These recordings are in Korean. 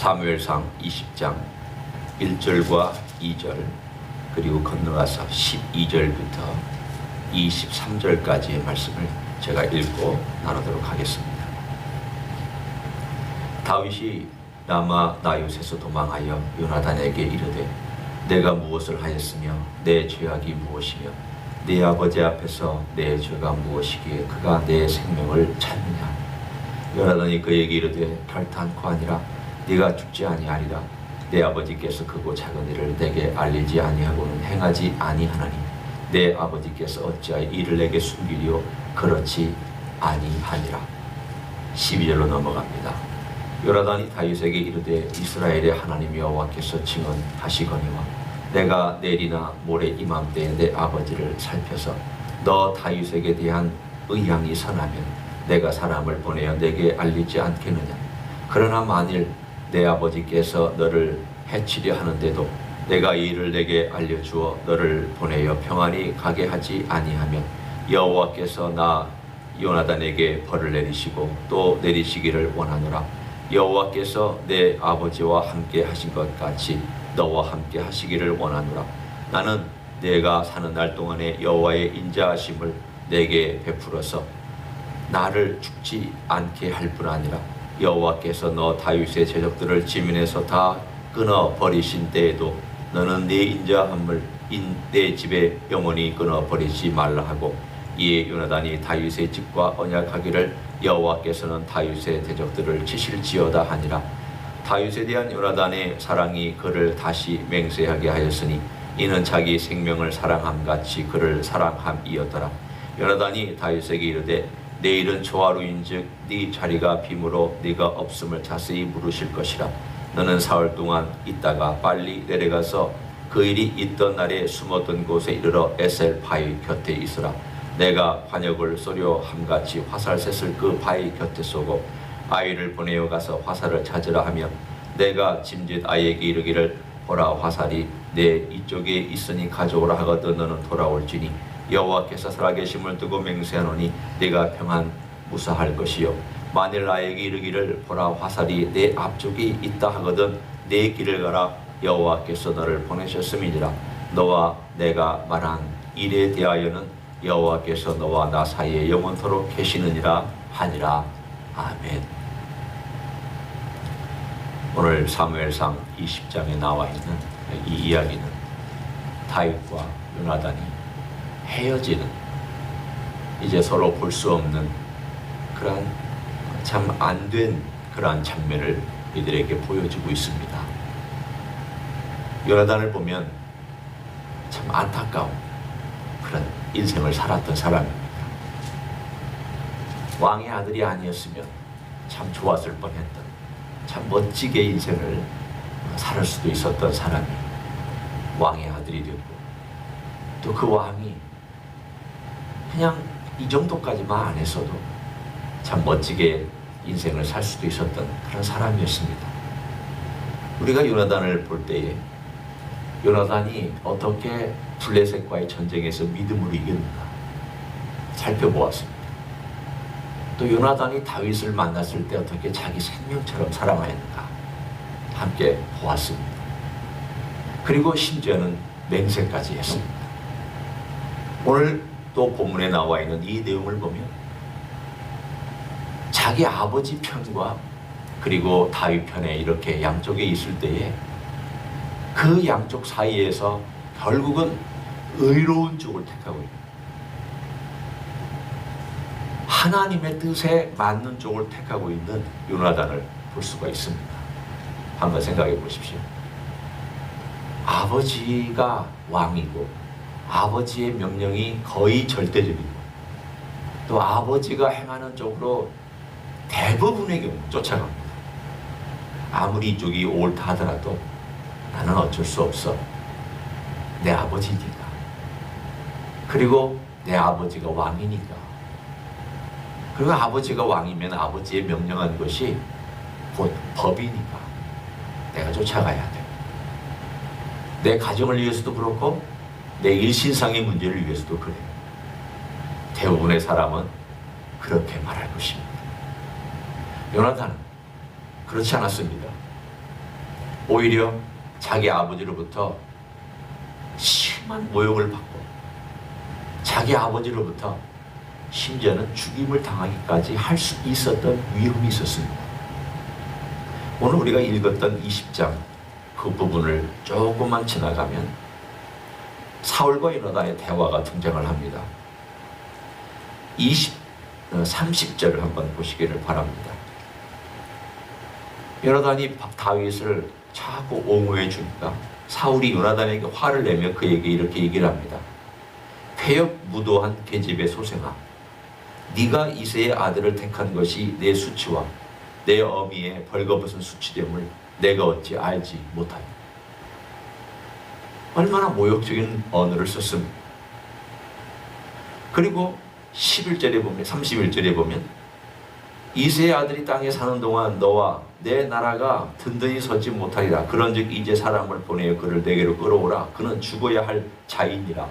사무엘상 20장 1절과 2절 그리고 건너가서 12절부터 23절까지의 말씀을 제가 읽고 나누도록 하겠습니다. 다윗이 라마 나윳에서 도망하여 요나단에게 이르되 내가 무엇을 하였으며 내 죄악이 무엇이며 내 아버지 앞에서 내 죄가 무엇이기에 그가 내 생명을 찾느냐. 요나단이 그에게 이르되 결탄코 아니라 네가 죽지 아니하리라. 내 아버지께서 크고 작은 일을 내게 알리지 아니하고는 행하지 아니하나니 내 아버지께서 어찌하여 이를 내게 숨기리요 그렇지 아니하니라. 12절로 넘어갑니다. 요나단이 다윗에게 이르되 이스라엘의 하나님 여호와께서 증언하시거니와 내가 내일이나 모레 이맘때에 내 아버지를 살펴서 너 다윗에게 대한 의향이 선하면 내가 사람을 보내어 내게 알리지 않겠느냐. 그러나 만일 내 아버지께서 너를 해치려 하는데도 내가 이 일을 내게 알려주어 너를 보내어 평안히 가게 하지 아니하면 여호와께서 나 요나단에게 벌을 내리시고 또 내리시기를 원하노라. 여호와께서 내 아버지와 함께 하신 것 같이 너와 함께 하시기를 원하노라. 나는 내가 사는 날 동안에 여호와의 인자하심을 내게 베풀어서 나를 죽지 않게 할 뿐 아니라 여호와께서 너 다윗의 제적들을 지면에서 다 끊어 버리신 때에도 너는 네 인자함을 내 집에 영원히 끊어 버리지 말라 하고 이에 요나단이 다윗의 집과 언약하기를 여호와께서는 다윗의 대적들을 치실지어다 하니라. 다윗에 대한 요나단의 사랑이 그를 다시 맹세하게 하였으니 이는 자기 생명을 사랑함같이 그를 사랑함이었더라. 요나단이 다윗에게 이르되 내일은 조화로인즉 네 자리가 빔으로 네가 없음을 자세히 물으실 것이라. 너는 사흘 동안 있다가 빨리 내려가서 그 일이 있던 날에 숨었던 곳에 이르러 에셀 바위 곁에 있으라. 내가 환역을 쏘려 함같이 화살셋을 그 바위 곁에 쏘고 아이를 보내어 가서 화살을 찾으라 하며 내가 짐짓 아이에게 이르기를 보라 화살이 내 이쪽에 있으니 가져오라 하거든 너는 돌아올지니 여호와께서 살아계심을 두고 맹세하노니 네가 평안 무사할 것이요 만일 나에게 이르기를 보라 화살이 내 앞쪽에 있다 하거든 내 길을 가라. 여호와께서 너를 보내셨음이니라. 너와 내가 말한 일에 대하여는 여호와께서 너와 나 사이에 영원토록 계시느니라 하니라. 아멘. 오늘 사무엘상 20장에 나와 있는 이 이야기는 다윗과 요나단이 헤어지는, 이제 서로 볼 수 없는 그러한 참 안 된 그러한 장면을 이들에게 보여주고 있습니다. 요나단을 보면 참 안타까운 그런 인생을 살았던 사람입니다. 왕의 아들이 아니었으면 참 좋았을 뻔했던, 참 멋지게 인생을 살 수도 있었던 사람이 왕의 아들이 됐고 또 그 왕이 그냥 이 정도까지만 안 했어도 참 멋지게 인생을 살 수도 있었던 그런 사람이었습니다. 우리가 요나단을 볼 때에 요나단이 어떻게 블레셋과의 전쟁에서 믿음으로 이겼는가 살펴보았습니다. 또 요나단이 다윗을 만났을 때 어떻게 자기 생명처럼 사랑하였는가 함께 보았습니다. 그리고 심지어는 맹세까지 했습니다. 오늘 또 본문에 나와 있는 이 내용을 보면 자기 아버지 편과 그리고 다윗 편에 이렇게 양쪽에 있을 때에 그 양쪽 사이에서 결국은 의로운 쪽을 택하고 있는, 하나님의 뜻에 맞는 쪽을 택하고 있는 요나단을 볼 수가 있습니다. 한번 생각해 보십시오. 아버지가 왕이고 아버지의 명령이 거의 절대적이고 또 아버지가 행하는 쪽으로 대부분의 경우 쫓아갑니다. 아무리 이쪽이 옳다 하더라도 나는 어쩔 수 없어. 내 아버지니까. 그리고 내 아버지가 왕이니까. 그리고 아버지가 왕이면 아버지의 명령한 것이 곧 법이니까 내가 쫓아가야 돼. 내 가정을 위해서도 그렇고 내 일신상의 문제를 위해서도 그래요. 대부분의 사람은 그렇게 말할 것입니다. 요나단은 그렇지 않았습니다. 오히려 자기 아버지로부터 심한 모욕을 받고 자기 아버지로부터 심지어는 죽임을 당하기까지 할 수 있었던 위험이 있었습니다. 오늘 우리가 읽었던 20장 그 부분을 조금만 지나가면 사울과 요나단의 대화가 등장을 합니다. 30절을 한번 보시기를 바랍니다. 요나단이 다윗을 자꾸 옹호해 주니까 사울이 요나단에게 화를 내며 그에게 이렇게 얘기를 합니다. 폐역 무도한 계집의 소생아, 네가 이새의 아들을 택한 것이 내 수치와 내 어미의 벌거벗은 수치됨을 내가 어찌 알지 못하냐. 얼마나 모욕적인 언어를 썼습니다. 그리고 31절에 보면 이새의 아들이 땅에 사는 동안 너와 내 나라가 든든히 서지 못하리라. 그런즉 이제 사람을 보내어 그를 내게로 끌어오라. 그는 죽어야 할 자이니라.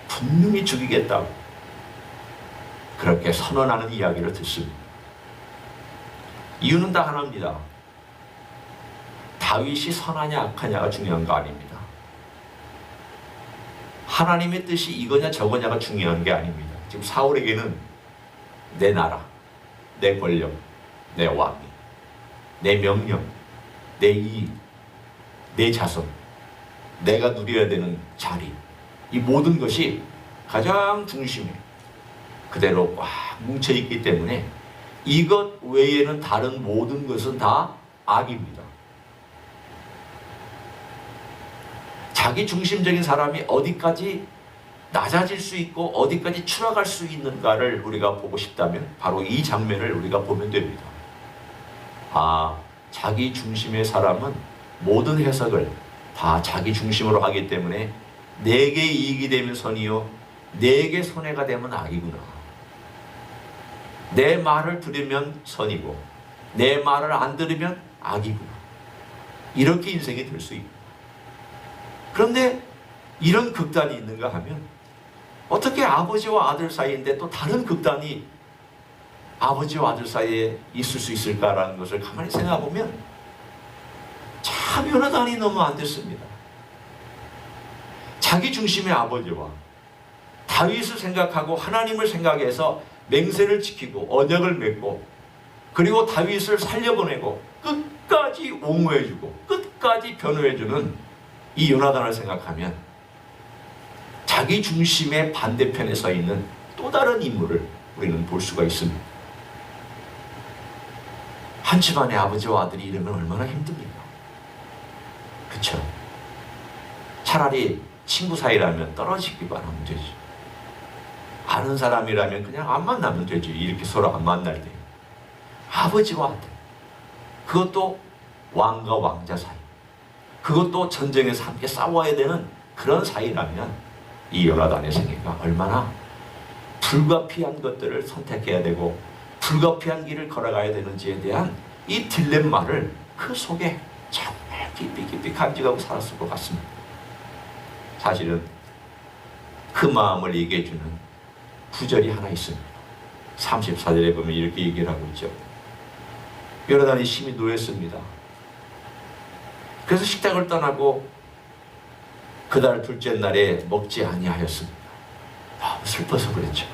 분명히 죽이겠다고 그렇게 선언하는 이야기를 듣습니다. 이유는 다 하나입니다. 다윗이 선하냐 악하냐가 중요한 거 아닙니다. 하나님의 뜻이 이거냐 저거냐가 중요한 게 아닙니다. 지금 사울에게는 내 나라, 내 권력, 내 왕위, 내 명령, 내 이익, 내 자손, 내가 누려야 되는 자리, 이 모든 것이 가장 중심에 그대로 꽉 뭉쳐있기 때문에 이것 외에는 다른 모든 것은 다 악입니다. 자기 중심적인 사람이 어디까지 낮아질 수 있고 어디까지 추락할 수 있는가를 우리가 보고 싶다면 바로 이 장면을 우리가 보면 됩니다. 아, 자기 중심의 사람은 모든 해석을 다 자기 중심으로 하기 때문에 내게 이익이 되면 선이요 내게 손해가 되면 악이구나. 내 말을 들으면 선이고 내 말을 안 들으면 악이구나. 이렇게 인생이 될 수 있고, 그런데 이런 극단이 있는가 하면 어떻게 아버지와 아들 사이인데 또 다른 극단이 아버지와 아들 사이에 있을 수 있을까라는 것을 가만히 생각해보면 참 요나단이 너무 안 됐습니다. 자기 중심의 아버지와 다윗을 생각하고 하나님을 생각해서 맹세를 지키고 언약을 맺고 그리고 다윗을 살려보내고 끝까지 옹호해주고 끝까지 변호해주는 이 요나단을 생각하면 자기 중심의 반대편에 서 있는 또 다른 인물을 우리는 볼 수가 있습니다. 한 집안의 아버지와 아들이 이러면 얼마나 힘듭니까? 그쵸? 차라리 친구 사이라면 떨어지기만 하면 되지. 아는 사람이라면 그냥 안 만나면 되지. 이렇게 서로 안 만날 때. 아버지와 아들. 그것도 왕과 왕자 사이. 그것도 전쟁에서 함께 싸워야 되는 그런 사이라면 이 요나단의 생애가 얼마나 불가피한 것들을 선택해야 되고 불가피한 길을 걸어가야 되는지에 대한 이 딜레마를 그 속에 정말 깊이 간직하고 살았을 것 같습니다. 사실은 그 마음을 얘기해주는 구절이 하나 있습니다. 34절에 보면 이렇게 얘기를 하고 있죠. 요나단이 심히 노했습니다. 그래서 식탁을 떠나고 그달 둘째 날에 먹지 아니하였습니다. 슬퍼서 그랬죠.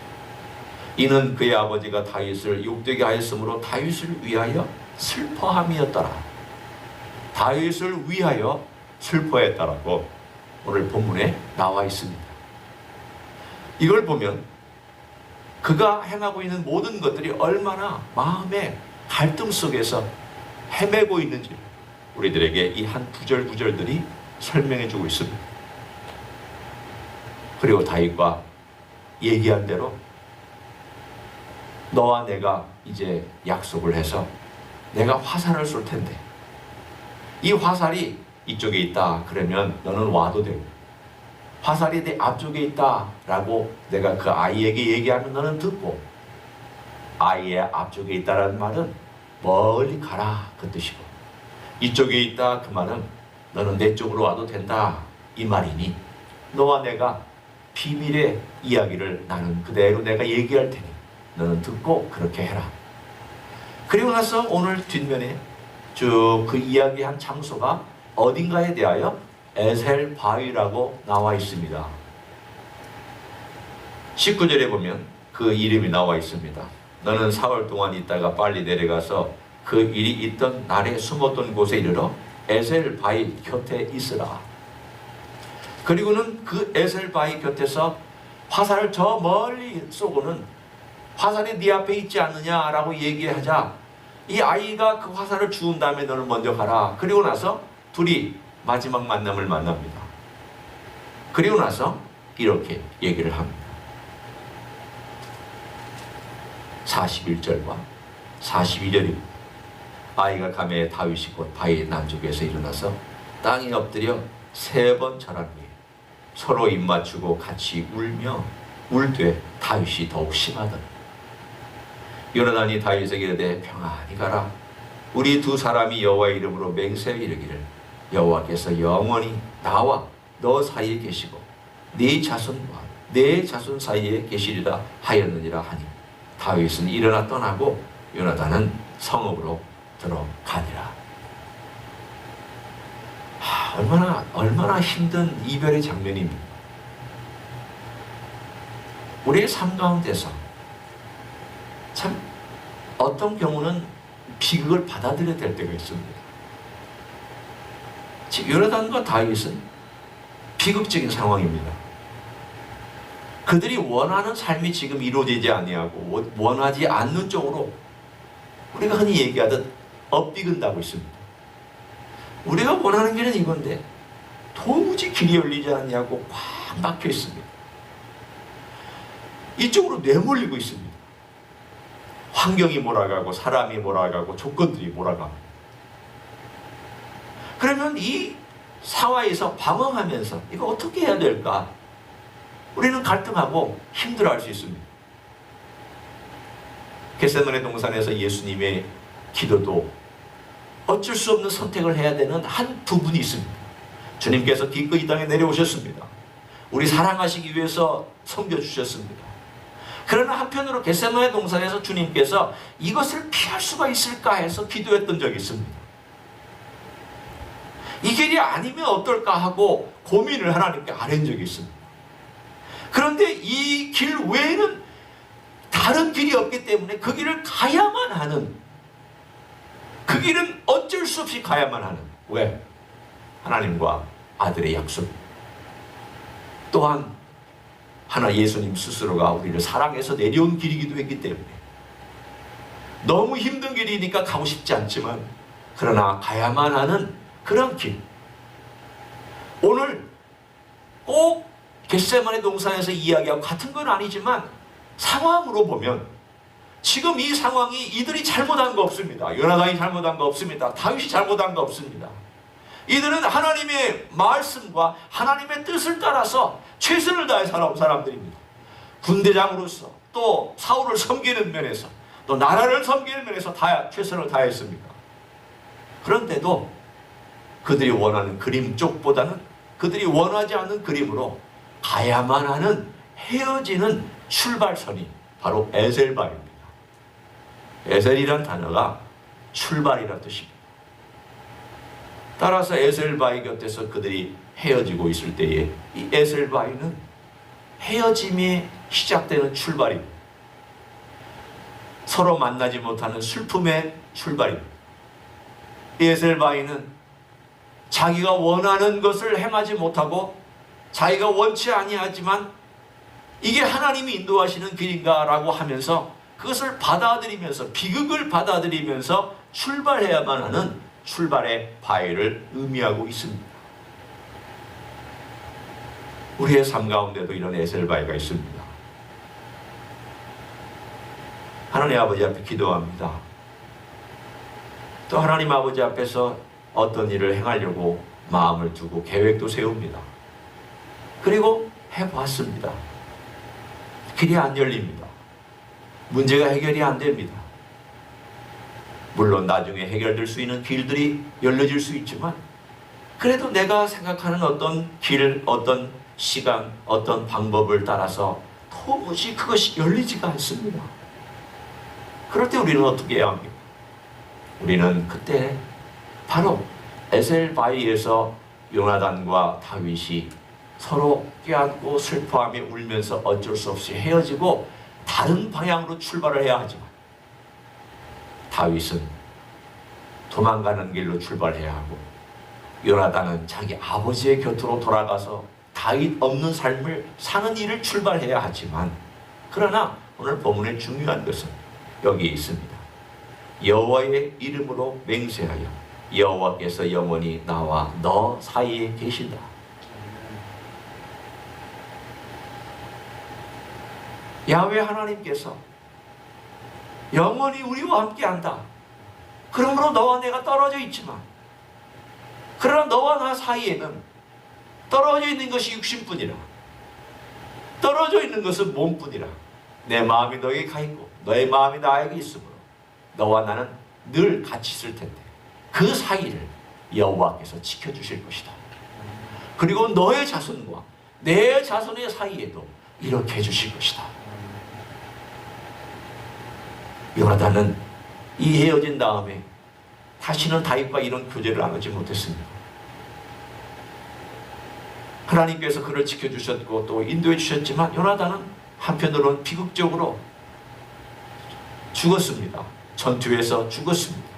이는 그의 아버지가 다윗을 욕되게 하였으므로 다윗을 위하여 슬퍼함이었더라. 다윗을 위하여 슬퍼했다라고 오늘 본문에 나와 있습니다. 이걸 보면 그가 행하고 있는 모든 것들이 얼마나 마음의 갈등 속에서 헤매고 있는지 우리들에게 이 한 구절들이 설명해 주고 있습니다. 그리고 다윗과 얘기한 대로 너와 내가 이제 약속을 해서 내가 화살을 쏠 텐데 이 화살이 이쪽에 있다 그러면 너는 와도 되고 화살이 내 앞쪽에 있다 라고 내가 그 아이에게 얘기하면 너는 듣고 아이의 앞쪽에 있다라는 말은 멀리 가라 그 뜻이고 이쪽에 있다 그 말은 너는 내 쪽으로 와도 된다 이 말이니 너와 내가 비밀의 이야기를 나는 그대로 내가 얘기할 테니 너는 듣고 그렇게 해라. 그리고 나서 오늘 뒷면에 쭉 그 이야기한 장소가 어딘가에 대하여 에셀 바위라고 나와 있습니다. 19절에 보면 그 이름이 나와 있습니다. 너는 사흘 동안 있다가 빨리 내려가서 그 일이 있던 날에 숨었던 곳에 이르러 에셀 바위 곁에 있으라. 그리고는 그 에셀 바위 곁에서 화살을 저 멀리 쏘고는 화살이 네 앞에 있지 않느냐라고 얘기하자 이 아이가 그 화살을 주운 다음에 너는 먼저 가라. 그리고 나서 둘이 마지막 만남을 만납니다. 그리고 나서 이렇게 얘기를 합니다. 41절과 42절입니다. 아이가 가매 다윗이 곧 바위 남쪽에서 일어나서 땅에 엎드려 3번 절한 후에 서로 입맞추고 같이 울며 울되 다윗이 더욱 심하더라. 요나단이 다윗에게 이르되 평안히 가라. 우리 두 사람이 여호와의 이름으로 맹세하여 이르기를 여호와께서 영원히 나와 너 사이에 계시고 네 자손과 내 자손 사이에 계시리라 하였느니라 하니 다윗은 일어나 떠나고 요나단은 성읍으로 들어가니라. 얼마나 힘든 이별의 장면입니다. 우리의 삶 가운데서 참 어떤 경우는 비극을 받아들여야 될 때가 있습니다. 즉 요나단과 다윗은 비극적인 상황입니다. 그들이 원하는 삶이 지금 이루어지지 아니하고 원하지 않는 쪽으로 우리가 흔히 얘기하듯 엇비근다고 있습니다. 우리가 원하는 길은 이건데 도무지 길이 열리지 않냐고 꽉 막혀 있습니다. 이쪽으로 내몰리고 있습니다. 환경이 몰아가고 사람이 몰아가고 조건들이 몰아가고. 그러면 이 상황에서 방황하면서 이거 어떻게 해야 될까? 우리는 갈등하고 힘들어할 수 있습니다. 겟세마네 동산에서 예수님의 기도도 어쩔 수 없는 선택을 해야 되는 두 분이 있습니다. 주님께서 기꺼이 이 땅에 내려오셨습니다. 우리 사랑하시기 위해서 섬겨주셨습니다. 그러나 한편으로 겟세마네 동산에서 주님께서 이것을 피할 수가 있을까 해서 기도했던 적이 있습니다. 이 길이 아니면 어떨까 하고 고민을 하나님께 아뢰은 적이 있습니다. 그런데 이 길 외에는 다른 길이 없기 때문에 그 길을 가야만 하는, 그 길은 어쩔 수 없이 가야만 하는, 왜? 하나님과 아들의 약속, 또한 하나 예수님 스스로가 우리를 사랑해서 내려온 길이기도 했기 때문에 너무 힘든 길이니까 가고 싶지 않지만 그러나 가야만 하는 그런 길. 오늘 꼭 겟세마네 동산에서 이야기하고 같은 건 아니지만 상황으로 보면 지금 이 상황이 이들이 잘못한 거 없습니다. 요나단이 잘못한 거 없습니다. 다윗이 잘못한 거 없습니다. 이들은 하나님의 말씀과 하나님의 뜻을 따라서 최선을 다해 살아온 사람들입니다. 군대장으로서 또 사울을 섬기는 면에서 또 나라를 섬기는 면에서 다 최선을 다했습니다. 그런데도 그들이 원하는 그림 쪽보다는 그들이 원하지 않는 그림으로 가야만 하는 헤어지는 출발선이 바로 에셀바입니다. 에셀이란 단어가 출발이란 뜻입니다. 따라서 에셀바위 곁에서 그들이 헤어지고 있을 때에 이 에셀바위는 헤어짐이 시작되는 출발입니다. 서로 만나지 못하는 슬픔의 출발입니다. 에셀바위는 자기가 원하는 것을 행하지 못하고 자기가 원치 아니하지만 이게 하나님이 인도하시는 길인가 라고 하면서 그것을 받아들이면서 비극을 받아들이면서 출발해야만 하는 출발의 바위를 의미하고 있습니다. 우리의 삶 가운데도 이런 에셀바위가 있습니다. 하나님 아버지 앞에 기도합니다. 또 하나님 아버지 앞에서 어떤 일을 행하려고 마음을 두고 계획도 세웁니다. 그리고 해봤습니다. 길이 안 열립니다. 문제가 해결이 안 됩니다. 물론 나중에 해결될 수 있는 길들이 열려질 수 있지만 그래도 내가 생각하는 어떤 길, 어떤 시간, 어떤 방법을 따라서 도무지 그것이 열리지가 않습니다. 그럴 때 우리는 어떻게 해야 합니까? 우리는 그때 바로 에셀바위에서 요나단과 다윗이 서로 껴안고 슬퍼하며 울면서 어쩔 수 없이 헤어지고 다른 방향으로 출발을 해야 하지만 다윗은 도망가는 길로 출발해야 하고 요나단은 자기 아버지의 곁으로 돌아가서 다윗 없는 삶을 사는 일을 출발해야 하지만, 그러나 오늘 본문의 중요한 것은 여기에 있습니다. 여호와의 이름으로 맹세하여 여호와께서 영원히 나와 너 사이에 계신다. 야훼 하나님께서 영원히 우리와 함께한다. 그러므로 너와 내가 떨어져 있지만, 그러나 너와 나 사이에는 떨어져 있는 것이 육신뿐이라, 떨어져 있는 것은 몸뿐이라, 내 마음이 너에게 가 있고 너의 마음이 나에게 있으므로 너와 나는 늘 같이 있을 텐데 그 사이를 여호와께서 지켜주실 것이다. 그리고 너의 자손과 내 자손의 사이에도 이렇게 해주실 것이다. 요나단은 이 헤어진 다음에 다시는 다윗과 이런 교제를 나누지 못했습니다. 하나님께서 그를 지켜주셨고 또 인도해 주셨지만 요나단은 한편으로는 비극적으로 죽었습니다. 전투에서 죽었습니다.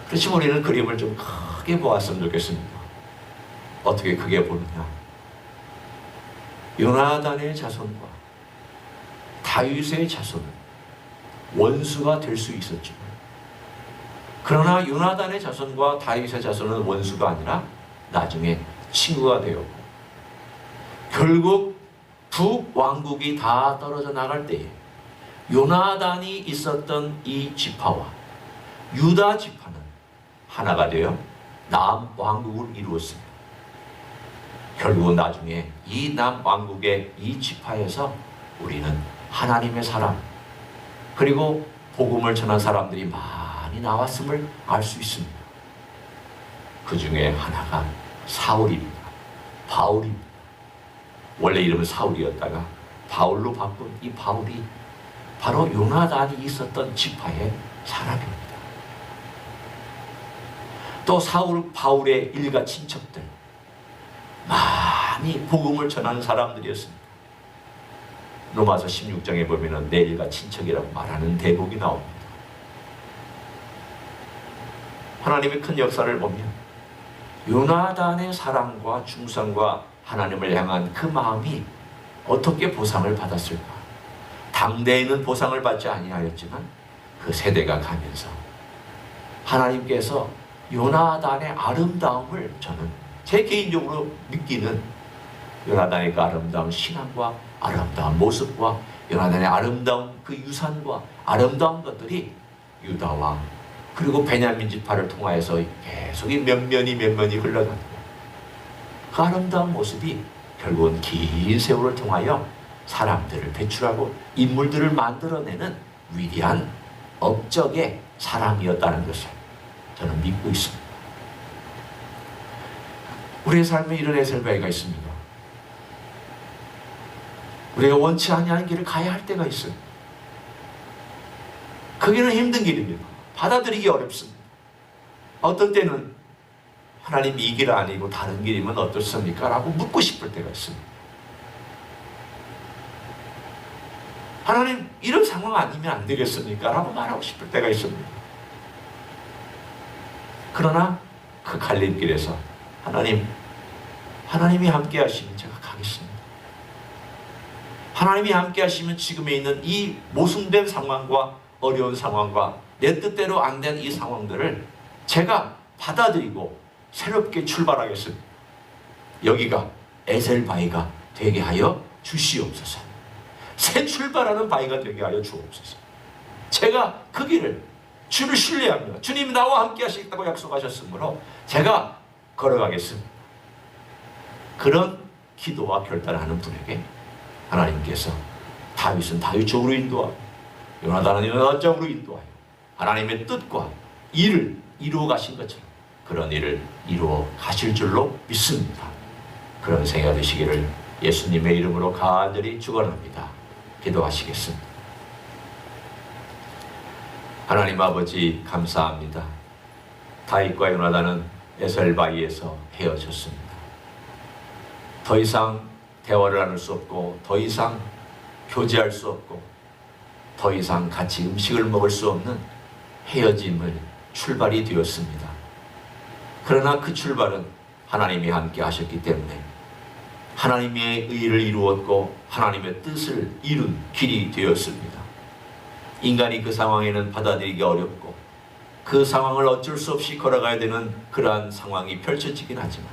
그렇지만 우리는 그림을 좀 크게 보았으면 좋겠습니다. 어떻게 크게 보느냐? 요나단의 자손과 다윗의 자손은 원수가 될 수 있었지만, 그러나 요나단의 자손과 다윗의 자손은 원수가 아니라 나중에 친구가 되었고, 결국 북왕국이 다 떨어져 나갈 때에 요나단이 있었던 이 지파와 유다 지파는 하나가 되어 남왕국을 이루었습니다. 결국 나중에 이 남왕국의 이 지파에서 우리는 하나님의 사람, 그리고 복음을 전한 사람들이 많이 나왔음을 알 수 있습니다. 그 중에 하나가 사울입니다. 바울입니다. 원래 이름은 사울이었다가 바울로 바꾼 이 바울이 바로 요나단이 있었던 지파의 사람입니다. 또 사울, 바울의 일가 친척들 많이 복음을 전하는 사람들이었습니다. 로마서 16장에 보면 내 일가 친척이라고 말하는 대목이 나옵니다. 하나님의 큰 역사를 보면 요나단의 사랑과 충성과 하나님을 향한 그 마음이 어떻게 보상을 받았을까? 당대에는 보상을 받지 아니하였지만 그 세대가 가면서 하나님께서 요나단의 아름다움을, 저는 제 개인적으로 느끼는 요나단의 그 아름다운 신앙과 아름다운 모습과 요나단의 아름다운 그 유산과 아름다운 것들이 유다와 그리고 베냐민 지파를 통하여서 계속 면면이 흘러가고, 그 아름다운 모습이 결국은 긴 세월을 통하여 사람들을 배출하고 인물들을 만들어내는 위대한 업적의 사람이었다는 것을 저는 믿고 있습니다. 우리의 삶에 이런 에셀바위가 있습니다. 우리가 원치 아니하는 길을 가야 할 때가 있어요. 그 길은 힘든 길입니다. 받아들이기 어렵습니다. 어떤 때는 하나님 이 길 아니고 다른 길이면 어떻습니까? 라고 묻고 싶을 때가 있습니다. 하나님 이런 상황 아니면 안 되겠습니까? 라고 말하고 싶을 때가 있습니다. 그러나 그 갈림길에서 하나님이 함께 하시면 제가 가겠습니다. 하나님이 함께 하시면 지금에 있는 이 모순된 상황과 어려운 상황과 내 뜻대로 안 된 이 상황들을 제가 받아들이고 새롭게 출발하겠습니다. 여기가 에셀바위가 되게 하여 주시옵소서. 새 출발하는 바위가 되게 하여 주옵소서. 제가 그 길을 주를 신뢰하며 주님이 나와 함께 하시겠다고 약속하셨으므로 제가 걸어가겠습니다. 그런 기도와 결단하는 분에게 하나님께서 다윗은 다윗적으로 인도하고 요나단은 요나단적으로 인도하여 하나님의 뜻과 일을 이루어 가신 것처럼 그런 일을 이루어 가실 줄로 믿습니다. 그런 생각 되시기를 예수님의 이름으로 간절히 축원합니다. 기도하시겠습니다. 하나님 아버지 감사합니다. 다윗과 요나단은 에셀바위에서 헤어졌습니다. 더 이상 대화를 나눌 수 없고, 더 이상 교제할 수 없고, 더 이상 같이 음식을 먹을 수 없는 헤어짐을 출발이 되었습니다. 그러나 그 출발은 하나님이 함께 하셨기 때문에 하나님의 의를 이루었고 하나님의 뜻을 이룬 길이 되었습니다. 인간이 그 상황에는 받아들이기 어렵고 그 상황을 어쩔 수 없이 걸어가야 되는 그러한 상황이 펼쳐지긴 하지만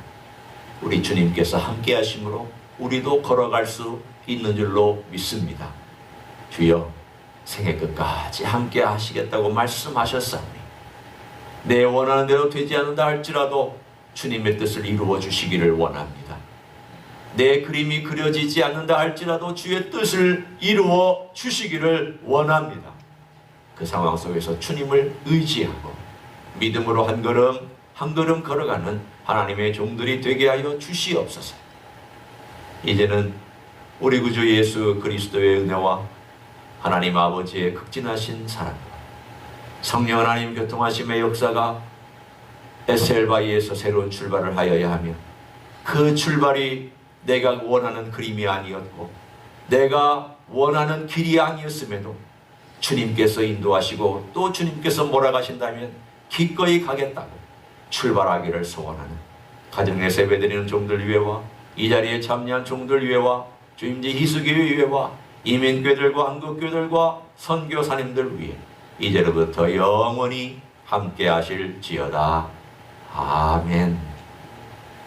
우리 주님께서 함께 하심으로 우리도 걸어갈 수 있는 줄로 믿습니다. 주여, 생애 끝까지 함께 하시겠다고 말씀하셨사오니 내 원하는 대로 되지 않는다 할지라도 주님의 뜻을 이루어 주시기를 원합니다. 내 그림이 그려지지 않는다 할지라도 주의 뜻을 이루어 주시기를 원합니다. 그 상황 속에서 주님을 의지하고 믿음으로 한 걸음 한 걸음 걸어가는 하나님의 종들이 되게 하여 주시옵소서. 이제는 우리 구주 예수 그리스도의 은혜와 하나님 아버지의 극진하신 사랑과 성령 하나님 교통하심의 역사가 에셀바위에서 새로운 출발을 하여야 하며 그 출발이 내가 원하는 그림이 아니었고 내가 원하는 길이 아니었음에도 주님께서 인도하시고 또 주님께서 몰아가신다면 기꺼이 가겠다고 출발하기를 소원하는 가정에서 예배드리는 종들 위에와 이 자리에 참여한 종들 위에와 주임지 희수교회 위에와 이민교회들과 한국교회들과 선교사님들 위에 이제로부터 영원히 함께 하실지어다. 아멘.